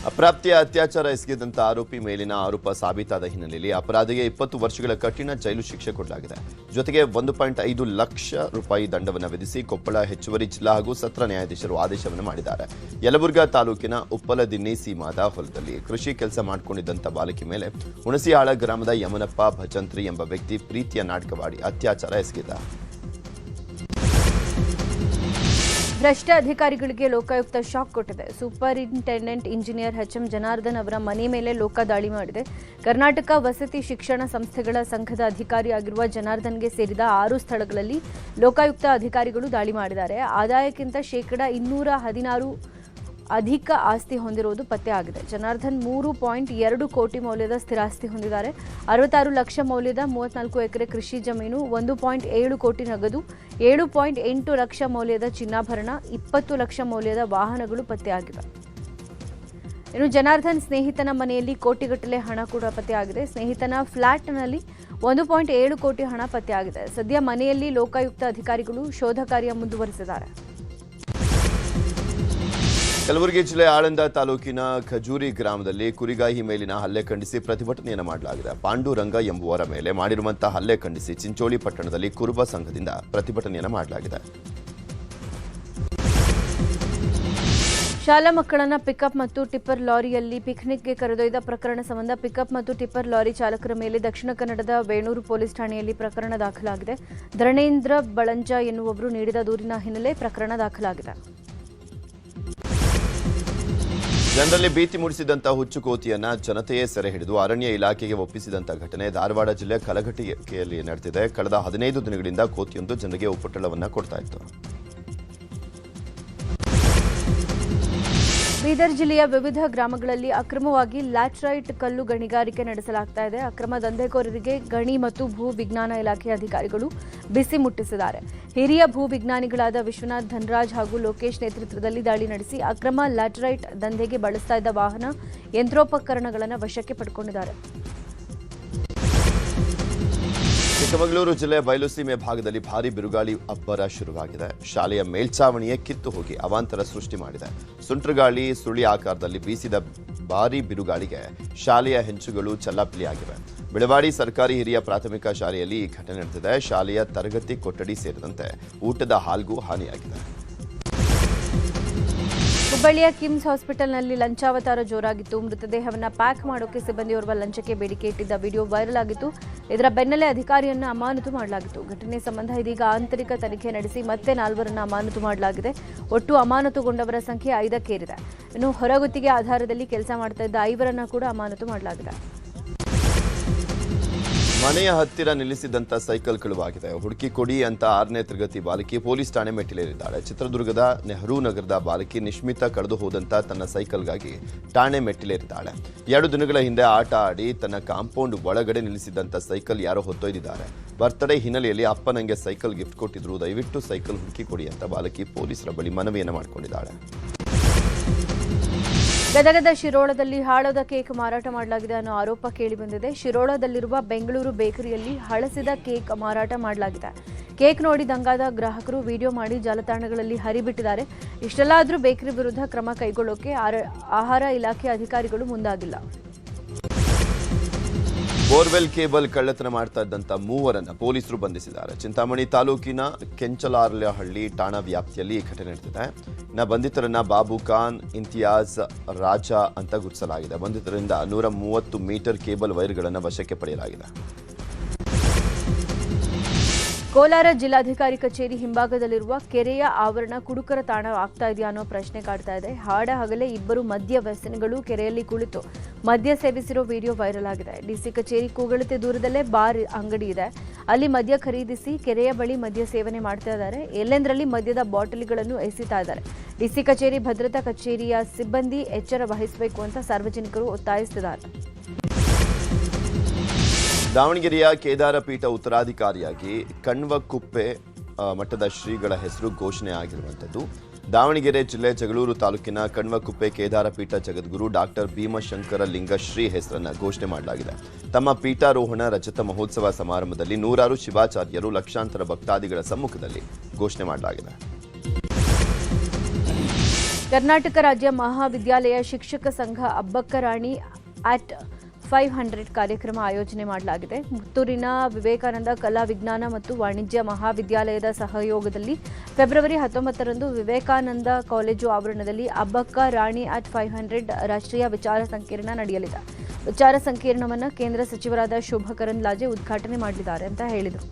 Speaker 3: ಅಪ್ರಾಪ್ತಿಯ ಅತ್ಯಾಚಾರ ಎಸಗಿದಂತ ಆರೋಪಿ ಮೇಲಿನ ಆರೋಪ ಸಾಬೀತಾದ ಹಿನ್ನೆಲೆಯಲ್ಲಿ ಅಪರಾಧಿಗೆ 20 ವರ್ಷಗಳ ಕಠಿಣ ಜೈಲು ಶಿಕ್ಷೆ ಕೊಡಲಾಗಿದೆ. ಜೊತೆಗೆ 1.5 ಲಕ್ಷ ರೂಪಾಯಿ ದಂಡವನ್ನು ವಿಧಿಸಿ ಕೊಪ್ಪಳ ಹೆಚ್ಚುವರಿ ಜಿಲ್ಲಾ ಹಾಗೂ ಸತ್ರ ನ್ಯಾಯಾಧೀಶರು ಆದೇಶವನ್ನು ಮಾಡಿದ್ದಾರೆ. ಯಲಬುರ್ಗಾ ತಾಲೂಕಿನ ಉಪ್ಪಲದಿನ್ನಿ ಸೀಮಾದ ಹೊಲದಲ್ಲಿ ಕೃಷಿ ಕೆಲಸ ಮಾಡಿಕೊಂಡಿದ್ದಂಥ ಬಾಲಕಿ ಮೇಲೆ ಹುಣಸಿಹಾಳ ಗ್ರಾಮದ ಯಮನಪ್ಪ ಭಜಂತ್ರಿ ಎಂಬ ವ್ಯಕ್ತಿ ಪ್ರೀತಿಯ ನಾಟಕವಾಡಿ ಅತ್ಯಾಚಾರ ಎಸಗಿದ.
Speaker 1: ಭ್ರಷ್ಟ ಅಧಿಕಾರಿಗಳಿಗೆ ಲೋಕಾಯುಕ್ತ ಶಾಕ್ ಕೊಟ್ಟಿದೆ. ಸೂಪರಿಂಟೆಂಡೆಂಟ್ ಇಂಜಿನಿಯರ್ ಎಚ್ಎಂ ಜನಾರ್ದನ್ ಅವರ ಮನೆ ಮೇಲೆ ಲೋಕ ದಾಳಿ ಮಾಡಿದೆ. ಕರ್ನಾಟಕ ವಸತಿ ಶಿಕ್ಷಣ ಸಂಸ್ಥೆಗಳ ಸಂಘದ ಅಧಿಕಾರಿಯಾಗಿರುವ ಜನಾರ್ದನ್ಗೆ ಸೇರಿದ 6 ಸ್ಥಳಗಳಲ್ಲಿ ಲೋಕಾಯುಕ್ತ ಅಧಿಕಾರಿಗಳು ದಾಳಿ ಮಾಡಿದ್ದಾರೆ. ಆದಾಯಕ್ಕಿಂತ ಶೇಕಡ 216 ಅಧಿಕ ಆಸ್ತಿ ಹೊಂದಿರುವುದು ಪತ್ತೆಯಾಗಿದೆ. ಜನಾರ್ದನ್ 3.2 ಕೋಟಿ ಮೌಲ್ಯದ ಸ್ಥಿರಾಸ್ತಿ ಹೊಂದಿದ್ದಾರೆ. 66 ಲಕ್ಷ ಮೌಲ್ಯದ 34 ಎಕರೆ ಕೃಷಿ ಜಮೀನು, 1.7 ಕೋಟಿ ನಗದು, 7.8 ಲಕ್ಷ ಮೌಲ್ಯದ ಚಿನ್ನಾಭರಣ, 20 ಲಕ್ಷ ಮೌಲ್ಯದ ವಾಹನಗಳು ಪತ್ತೆಯಾಗಿವೆ. ಇನ್ನು ಜನಾರ್ದನ್ ಸ್ನೇಹಿತನ ಮನೆಯಲ್ಲಿ ಕೋಟಿಗಟ್ಟಲೆ ಹಣ ಕೂಡ ಪತ್ತೆಯಾಗಿದೆ. ಸ್ನೇಹಿತನ ಫ್ಲಾಟ್ನಲ್ಲಿ 1.7 ಕೋಟಿ ಹಣ ಪತ್ತೆಯಾಗಿದೆ. ಸದ್ಯ ಮನೆಯಲ್ಲಿ ಲೋಕಾಯುಕ್ತ ಅಧಿಕಾರಿಗಳು ಶೋಧ ಕಾರ್ಯ ಮುಂದುವರೆಸಿದ್ದಾರೆ.
Speaker 3: ಕಲಬುರಗಿ ಜಿಲ್ಲೆ ಆಳಂದ ತಾಲೂಕಿನ ಖಜೂರಿ ಗ್ರಾಮದಲ್ಲಿ ಕುರಿಗಾಹಿ ಮೇಲಿನ ಹಲ್ಲೆ ಖಂಡಿಸಿ ಪ್ರತಿಭಟನೆಯನ್ನು ಮಾಡಲಾಗಿದೆ. ಪಾಂಡುರಂಗ ಎಂಬುವರ ಮೇಲೆ ಮಾಡಿರುವಂತಹ ಹಲ್ಲೆ ಖಂಡಿಸಿ ಚಿಂಚೋಳಿ ಪಟ್ಟಣದಲ್ಲಿ ಕುರುಬ ಸಂಘದಿಂದ ಪ್ರತಿಭಟನೆಯನ್ನು ಮಾಡಲಾಗಿದೆ.
Speaker 1: ಶಾಲಾ ಮಕ್ಕಳನ್ನ ಪಿಕಪ್ ಮತ್ತು ಟಿಪ್ಪರ್ ಲಾರಿಯಲ್ಲಿ ಪಿಕ್ನಿಕ್ಗೆ ಕರೆದೊಯ್ದ ಪ್ರಕರಣ ಸಂಬಂಧ ಪಿಕಪ್ ಮತ್ತು ಟಿಪ್ಪರ್ ಲಾರಿ ಚಾಲಕರ ಮೇಲೆ ದಕ್ಷಿಣ ಕನ್ನಡದ ವೇಣೂರು ಪೊಲೀಸ್ ಠಾಣೆಯಲ್ಲಿ ಪ್ರಕರಣ ದಾಖಲಾಗಿದೆ. ಧರಣೇಂದ್ರ ಬಳಂಜ ಎನ್ನುವವರು ನೀಡಿದ ದೂರಿನ ಹಿನ್ನೆಲೆ ಪ್ರಕರಣ ದಾಖಲಾಗಿದೆ.
Speaker 3: ಜನರಲ್ಲಿ ಭೀತಿ ಮೂಡಿಸಿದಂತಹ ಹುಚ್ಚುಕೋತಿಯನ್ನ ಜನತೆಯೇ ಸೆರೆ ಹಿಡಿದು ಅರಣ್ಯ ಇಲಾಖೆಗೆ ಒಪ್ಪಿಸಿದಂತ ಘಟನೆ ಧಾರವಾಡ ಜಿಲ್ಲೆ ಕಲಘಟಗಿಯಲ್ಲಿ ನಡೆದಿದೆ. ಕಳೆದ 15 ದಿನಗಳಿಂದ ಕೋತಿಯೊಂದು ಜನರಿಗೆ ಉಪಟಳವನ್ನ ಕೊಡ್ತಾ ಇತ್ತು.
Speaker 1: ಬೀದರ್ ಜಿಲ್ಲೆಯ ವಿವಿಧ ಗ್ರಾಮಗಳಲ್ಲಿ ಅಕ್ರಮವಾಗಿ ಲ್ಯಾಟರೈಟ್ ಕಲ್ಲು ಗಣಿಗಾರಿಕೆ ನಡೆಸಲಾಗ್ತಾ ಇದೆ. ಅಕ್ರಮ ದಂಧೆಕೋರರಿಗೆ ಗಣಿ ಮತ್ತು ಭೂ ವಿಜ್ಞಾನ ಇಲಾಖೆ ಅಧಿಕಾರಿಗಳು ಬಿಸಿ ಮುಟ್ಟಿಸಿದ್ದಾರೆ. ಹಿರಿಯ ಭೂ ವಿಜ್ಞಾನಿಗಳಾದ ವಿಶ್ವನಾಥ್ ಧನರಾಜ್ ಹಾಗೂ ಲೋಕೇಶ್ ನೇತೃತ್ವದಲ್ಲಿ ದಾಳಿ ನಡೆಸಿ ಅಕ್ರಮ ಲ್ಯಾಟರೈಟ್ ದಂಧೆಗೆ ಬಳಸ್ತಾ ಇದ್ದ ವಾಹನ, ಯಂತ್ರೋಪಕರಣಗಳನ್ನು ವಶಕ್ಕೆ ಪಡೆದುಕೊಂಡಿದ್ದಾರೆ.
Speaker 3: ಚಿಕ್ಕಮಗಳೂರು ಜಿಲ್ಲೆ ಬಯಲುಸೀಮೆ ಭಾಗದಲ್ಲಿ ಭಾರೀ ಬಿರುಗಾಳಿ ಅಬ್ಬರ ಶುರುವಾಗಿದೆ. ಶಾಲೆಯ ಮೇಲ್ಛಾವಣಿಯೇ ಕಿತ್ತು ಹೋಗಿ ಅವಾಂತರ ಸೃಷ್ಟಿ ಮಾಡಿದೆ. ಸುಂಟ್ರಗಾಳಿ ಸುಳಿ ಆಕಾರದಲ್ಲಿ ಬೀಸಿದ ಭಾರೀ ಬಿರುಗಾಳಿಗೆ ಶಾಲೆಯ ಹೆಂಚುಗಳು ಚಲ್ಲಾಪಿಲಿಯಾಗಿವೆ. ಬೆಳವಾಡಿ ಸರ್ಕಾರಿ ಹಿರಿಯ ಪ್ರಾಥಮಿಕ ಶಾಲೆಯಲ್ಲಿ ಈ ಘಟನೆ ನಡೆದಿದೆ. ಶಾಲೆಯ ತರಗತಿ ಕೊಠಡಿ ಸೇರಿದಂತೆ ಊಟದ ಹಾಲ್ಗೂ ಹಾನಿಯಾಗಿದೆ.
Speaker 1: ಹುಬ್ಬಳ್ಳಿಯ ಕಿಮ್ಸ್ ಹಾಸ್ಪಿಟಲ್ನಲ್ಲಿ ಲಂಚಾವತಾರ ಜೋರಾಗಿತ್ತು. ಮೃತದೇಹವನ್ನು ಪ್ಯಾಕ್ ಮಾಡೋಕೆ ಸಿಬ್ಬಂದಿಯೋರ್ವ ಲಂಚಕ್ಕೆ ಬೇಡಿಕೆ ಇಟ್ಟಿದ್ದ ವಿಡಿಯೋ ವೈರಲ್ ಆಗಿತ್ತು. ಇದರ ಬೆನ್ನಲ್ಲೇ ಅಧಿಕಾರಿಯನ್ನು ಅಮಾನತು ಮಾಡಲಾಗಿತ್ತು. ಘಟನೆ ಸಂಬಂಧ ಇದೀಗ ಆಂತರಿಕ ತನಿಖೆ ನಡೆಸಿ ಮತ್ತೆ 4ರನ್ನು ಅಮಾನತು ಮಾಡಲಾಗಿದೆ. ಒಟ್ಟು ಅಮಾನತುಗೊಂಡವರ ಸಂಖ್ಯೆ 5ಕ್ಕೇರಿದೆ. ಇನ್ನು ಹೊರಗುತ್ತಿಗೆ ಆಧಾರದಲ್ಲಿ ಕೆಲಸ ಮಾಡ್ತಾ ಇದ್ದ 5ರನ್ನು ಕೂಡ ಅಮಾನತು ಮಾಡಲಾಗಿದೆ.
Speaker 3: ಮನೆಯ ಹತ್ತಿರ ನಿಲ್ಲಿಸಿದಂತ ಸೈಕಲ್ ಕಳುವಾಗಿದೆ. ಹುಡುಕಿ ಕೊಡಿ ಅಂತ 6ನೇ ತರಗತಿ ಬಾಲಕಿ ಪೊಲೀಸ್ ಠಾಣೆ ಮೆಟ್ಟಿಲೇರಿದ್ದಾಳೆ. ಚಿತ್ರದುರ್ಗದ ನೆಹರು ನಗರದ ಬಾಲಕಿ ನಿಶ್ಮಿತಾ ಕಳೆದು ಹೋದಂತ ತನ್ನ ಸೈಕಲ್ಗಾಗಿ ಠಾಣೆ ಮೆಟ್ಟಿಲೇರಿದ್ದಾಳೆ. 2 ದಿನಗಳ ಹಿಂದೆ ಆಟ ಆಡಿ ತನ್ನ ಕಾಂಪೌಂಡ್ ಒಳಗಡೆ ನಿಲ್ಲಿಸಿದಂತ ಸೈಕಲ್ ಯಾರೋ ಹೊತ್ತೊಯ್ದಿದ್ದಾರೆ. ಬರ್ತ್ಡೇ ಹಿನ್ನೆಲೆಯಲ್ಲಿ ಅಪ್ಪ ನನಗೆ ಸೈಕಲ್ ಗಿಫ್ಟ್ ಕೊಟ್ಟಿದ್ರು, ದಯವಿಟ್ಟು ಸೈಕಲ್ ಹುಡುಕಿ ಕೊಡಿ ಅಂತ ಬಾಲಕಿ ಪೊಲೀಸರ ಬಳಿ ಮನವಿಯನ್ನು ಮಾಡಿಕೊಂಡಿದ್ದಾಳೆ.
Speaker 1: ಗದಗದ ಶಿರೋಳದಲ್ಲಿ ಹಾಳಾದ ಕೇಕ್ ಮಾರಾಟ ಮಾಡಲಾಗಿದೆ ಅನ್ನೋ ಆರೋಪ ಕೇಳಿಬಂದಿದೆ. ಶಿರೋಳದಲ್ಲಿರುವ ಬೆಂಗಳೂರು ಬೇಕರಿಯಲ್ಲಿ ಹಳಸಿದ ಕೇಕ್ ಮಾರಾಟ ಮಾಡಲಾಗಿದೆ. ಕೇಕ್ ನೋಡಿ ದಂಗಾದ ಗ್ರಾಹಕರು ವಿಡಿಯೋ ಮಾಡಿ ಜಾಲತಾಣಗಳಲ್ಲಿ ಹರಿಬಿಟ್ಟಿದ್ದಾರೆ. ಇಷ್ಟೆಲ್ಲ ಆದರೂ ಬೇಕರಿ ವಿರುದ್ಧ ಕ್ರಮ ಕೈಗೊಳ್ಳೋಕೆ ಆಹಾರ ಇಲಾಖೆ ಅಧಿಕಾರಿಗಳು ಮುಂದಾಗಿಲ್ಲ.
Speaker 3: ಬೋರ್ವೆಲ್ ಕೇಬಲ್ ಕಳ್ಳತನ ಮಾಡ್ತಾ ಇದ್ದಂತ 3 ಪೊಲೀಸರು ಬಂಧಿಸಿದ್ದಾರೆ. ಚಿಂತಾಮಣಿ ತಾಲೂಕಿನ ಕೆಂಚಲಾರ್ಲಹಳ್ಳಿ ಠಾಣಾ ವ್ಯಾಪ್ತಿಯಲ್ಲಿ ಈ ಘಟನೆ ನಡೆದಿದೆ. ಬಂಧಿತರನ್ನ ಬಾಬು ಖಾನ್, ಇಂತಿಯಾಜ್, ರಾಜಾ ಅಂತ ಗುರುತಿಸಲಾಗಿದೆ. ಬಂಧಿತರಿಂದ 130 ಮೀಟರ್ ಕೇಬಲ್ ವೈರ್ಗಳನ್ನು ವಶಕ್ಕೆ ಪಡೆಯಲಾಗಿದೆ.
Speaker 1: ಕೋಲಾರ ಜಿಲ್ಲಾಧಿಕಾರಿ ಕಚೇರಿ ಹಿಂಭಾಗದಲ್ಲಿರುವ ಕೆರೆಯ ಆವರಣ ಕುಡುಕರ ತಾಣ ಆಗ್ತಾ ಇದೆಯಾ ಅನ್ನೋ ಪ್ರಶ್ನೆ ಕಾಡ್ತಾ ಇದೆ. ಹಾಡ ಹಗಲೇ 2 ಮದ್ಯ ವ್ಯಸನಿಗಳು ಕೆರೆಯಲ್ಲಿ ಕುಳಿತು ಮದ್ಯ ಸೇವಿಸಿರೋ ವಿಡಿಯೋ ವೈರಲ್ ಆಗಿದೆ. ಡಿಸಿ ಕಚೇರಿ ಕೂಗಳತೆ ದೂರದಲ್ಲೇ ಬಾರ್ ಅಂಗಡಿ ಇದೆ. ಅಲ್ಲಿ ಮದ್ಯ ಖರೀದಿಸಿ ಕೆರೆಯ ಬಳಿ ಮದ್ಯ ಸೇವನೆ ಮಾಡ್ತಾ ಇದ್ದಾರೆ. ಎಲ್ಲೆಂದರಲ್ಲಿ ಮದ್ಯದ ಬಾಟಲಿಗಳನ್ನು ಎಸೆತಾ ಇದ್ದಾರೆ. ಡಿಸಿ ಕಚೇರಿ ಭದ್ರತಾ ಕಚೇರಿಯ ಸಿಬ್ಬಂದಿ ಎಚ್ಚರ ವಹಿಸಬೇಕು ಅಂತ ಸಾರ್ವಜನಿಕರು ಒತ್ತಾಯಿಸಿದ್ದಾರೆ.
Speaker 3: ದಾವಣಗೆರೆಯ ಕೇದಾರ ಪೀಠ ಉತ್ತರಾಧಿಕಾರಿಯಾಗಿ ಕಣ್ವಕುಪ್ಪೆ ಮಠದ ಶ್ರೀಗಳ ಹೆಸರು ಘೋಷಣೆ ಆಗಿರುವಂಥದ್ದು. ದಾವಣಗೆರೆ ಜಿಲ್ಲೆ ಜಗಳೂರು ತಾಲೂಕಿನ ಕಣ್ವಕುಪ್ಪೆ ಕೇದಾರ ಪೀಠ ಜಗದ್ಗುರು ಡಾಕ್ಟರ್ ಭೀಮಶಂಕರ ಲಿಂಗ ಶ್ರೀ ಹೆಸರನ್ನು ಘೋಷಣೆ ಮಾಡಲಾಗಿದೆ. ತಮ್ಮ ಪೀಠಾರೋಹಣ ರಜತ ಮಹೋತ್ಸವ ಸಮಾರಂಭದಲ್ಲಿ 100 ಶಿವಾಚಾರ್ಯರು, ಲಕ್ಷಾಂತರ ಭಕ್ತಾದಿಗಳ ಸಮ್ಮುಖದಲ್ಲಿ ಘೋಷಣೆ ಮಾಡಲಾಗಿದೆ.
Speaker 1: ಕರ್ನಾಟಕ ರಾಜ್ಯ ಮಹಾವಿದ್ಯಾಲಯ ಶಿಕ್ಷಕ ಸಂಘ ಅಬ್ಬಕ್ಕ ರಾಣಿ ಅಟ್ 500 ಕಾರ್ಯಕ್ರಮ ಆಯೋಜನೆ ಮಾಡಲಾಗಿದೆ. ಪುತ್ತೂರಿನ ವಿವೇಕಾನಂದ ಕಲಾ ವಿಜ್ಞಾನ ಮತ್ತು ವಾಣಿಜ್ಯ ಮಹಾವಿದ್ಯಾಲಯದ ಸಹಯೋಗದಲ್ಲಿ ಫೆಬ್ರವರಿ 19ರಂದು ವಿವೇಕಾನಂದ ಕಾಲೇಜು ಆವರಣದಲ್ಲಿ ಅಬ್ಬಕ್ಕ ರಾಣಿ ಅಟ್ 500 ರಾಷ್ಟ್ರೀಯ ವಿಚಾರ ಸಂಕಿರಣ ನಡೆಯಲಿದೆ. ವಿಚಾರ ಸಂಕಿರಣವನ್ನು ಕೇಂದ್ರ ಸಚಿವರಾದ ಶೋಭಾ ಕರಂದ್ಲಾಜೆ ಉದ್ಘಾಟನೆ ಮಾಡಲಿದ್ದಾರೆ ಅಂತ ಹೇಳಿದರು.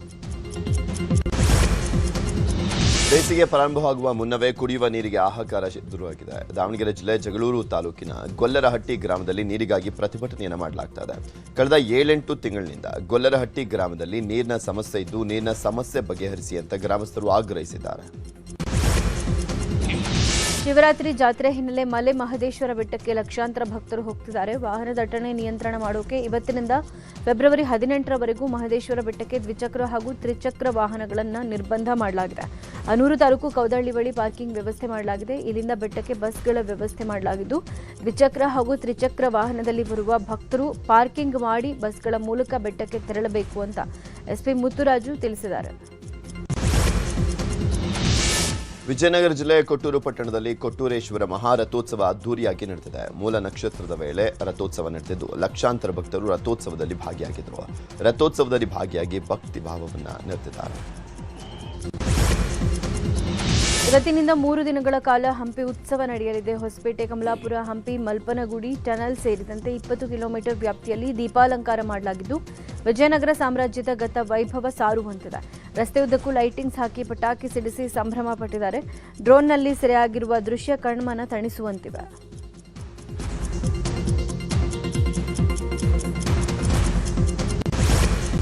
Speaker 3: ಬೇಸಿಗೆ ಪ್ರಾರಂಭವಾಗುವ ಮುನ್ನವೇ ಕುಡಿಯುವ ನೀರಿಗೆ ಹಾಹಾಕಾರ ಶುರುವಾಗಿದೆ. ದಾವಣಗೆರೆ ಜಿಲ್ಲೆ ಜಗಳೂರು ತಾಲೂಕಿನ ಗೊಲ್ಲರಹಟ್ಟಿ ಗ್ರಾಮದಲ್ಲಿ ನೀರಿಗಾಗಿ ಪ್ರತಿಭಟನೆಯನ್ನು ಮಾಡಲಾಗ್ತಾ ಇದೆ. ಕಳೆದ 7-8 ತಿಂಗಳಿನಿಂದ ಗೊಲ್ಲರಹಟ್ಟಿ ಗ್ರಾಮದಲ್ಲಿ ನೀರಿನ ಸಮಸ್ಯೆ ಇದ್ದು, ನೀರಿನ ಸಮಸ್ಯೆ ಬಗೆಹರಿಸಿ ಅಂತ ಗ್ರಾಮಸ್ಥರು ಆಗ್ರಹಿಸಿದ್ದಾರೆ.
Speaker 1: ಶಿವರಾತ್ರಿ ಜಾತ್ರೆ ಹಿನ್ನೆಲೆ ಮಲೆ ಮಹದೇಶ್ವರ ಬೆಟ್ಟಕ್ಕೆ ಲಕ್ಷಾಂತರ ಭಕ್ತರು ಹೋಗ್ತಿದ್ದಾರೆ. ವಾಹನ ದಟ್ಟಣೆ ನಿಯಂತ್ರಣ ಮಾಡೋಕೆ ಇವತ್ತಿನಿಂದ ಫೆಬ್ರವರಿ 18ರವರೆಗೂ ಮಹದೇಶ್ವರ ಬೆಟ್ಟಕ್ಕೆ ದ್ವಿಚಕ್ರ ಹಾಗೂ ತ್ರಿಚಕ್ರ ವಾಹನಗಳನ್ನು ನಿರ್ಬಂಧ ಮಾಡಲಾಗಿದೆ. ಅನೂರು ತಾಲೂಕು ಕೌದಳ್ಳಿ ಬಳಿ ಪಾರ್ಕಿಂಗ್ ವ್ಯವಸ್ಥೆ ಮಾಡಲಾಗಿದೆ. ಇಲ್ಲಿಂದ ಬೆಟ್ಟಕ್ಕೆ ಬಸ್ಗಳ ವ್ಯವಸ್ಥೆ ಮಾಡಲಾಗಿದ್ದು, ದ್ವಿಚಕ್ರ ಹಾಗೂ ತ್ರಿಚಕ್ರ ವಾಹನದಲ್ಲಿ ಬರುವ ಭಕ್ತರು ಪಾರ್ಕಿಂಗ್ ಮಾಡಿ ಬಸ್ಗಳ ಮೂಲಕ ಬೆಟ್ಟಕ್ಕೆ ತೆರಳಬೇಕು ಅಂತ ಎಸ್ಪಿ ಮುತ್ತುರಾಜು ತಿಳಿಸಿದ್ದಾರೆ.
Speaker 3: ವಿಜಯನಗರ ಜಿಲ್ಲೆ ಕೊಟ್ಟೂರು ಪಟ್ಟಣದಲ್ಲಿ ಕೊಟ್ಟೂರೇಶ್ವರ ಮಹಾರಥೋತ್ಸವ ಅದ್ದೂರಿಯಾಗಿ ನಡೆದಿದೆ. ಮೂಲ ನಕ್ಷತ್ರದ ವೇಳೆ ರಥೋತ್ಸವ ನಡೆದಿದ್ದು, ಲಕ್ಷಾಂತರ ಭಕ್ತರು ರಥೋತ್ಸವದಲ್ಲಿ ಭಾಗಿಯಾಗಿದ್ದರು. ರಥೋತ್ಸವದಲ್ಲಿ ಭಾಗಿಯಾಗಿ ಭಕ್ತಿ ಭಾವವನ್ನು ನೆರೆದಿದ್ದಾರೆ.
Speaker 1: ಇವತ್ತಿನಿಂದ 3 ದಿನಗಳ ಕಾಲ ಹಂಪಿ ಉತ್ಸವ ನಡೆಯಲಿದೆ. ಹೊಸಪೇಟೆ, ಕಮಲಾಪುರ, ಹಂಪಿ, ಮಲ್ಪನಗುಡಿ ಟನಲ್ ಸೇರಿದಂತೆ 20 ಕಿಲೋಮೀಟರ್ ವ್ಯಾಪ್ತಿಯಲ್ಲಿ ದೀಪಾಲಂಕಾರ ಮಾಡಲಾಗಿದ್ದು, ವಿಜಯನಗರ ಸಾಮ್ರಾಜ್ಯದ ಗತ ವೈಭವ ಸಾರುವಂತಿದೆ. ರಸ್ತೆಯುದ್ದಕ್ಕೂ ಲೈಟಿಂಗ್ಸ್ ಹಾಕಿ ಪಟಾಕಿ ಸಿಡಿಸಿ ಸಂಭ್ರಮ ಪಟ್ಟಿದ್ದಾರೆ. ಡ್ರೋನ್ನಲ್ಲಿ ಸೆರೆಯಾಗಿರುವ ದೃಶ್ಯ ಕಣ್ಮನ ತಣಿಸುವಂತಿವೆ.